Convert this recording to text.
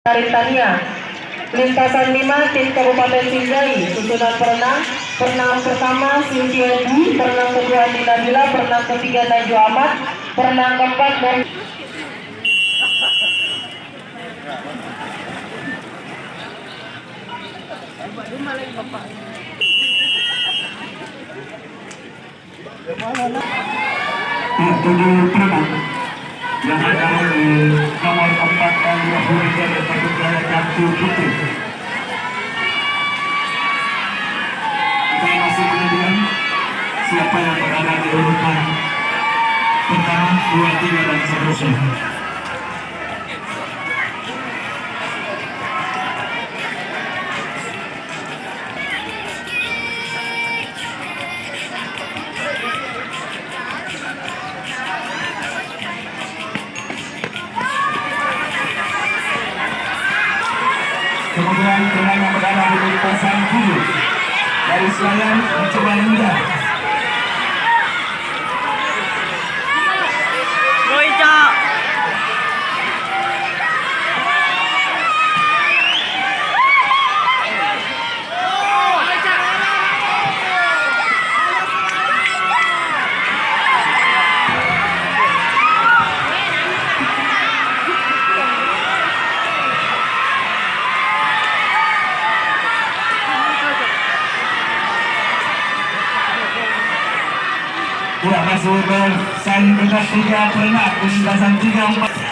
Haritania. Lintasan 5 tim Kabupaten Sinjai, susunan perenang pertama Cynthia Dwi, perenang kedua Dina Bila, perenang ketiga Najwa Ahmad, perenang keempat dan tujuh perenang yang ada di nomor 4 dan 23 dari Paduka Jatuh Putri. Kita masih kemudian siapa yang berada di urutan pertama, 2, 3 dan seterusnya. Kemudian perenang yang berada di lintasan 7 dari Selayar mencoba mengejar. Masuk bersaing dengan 3 perenang lintasan 3, 4.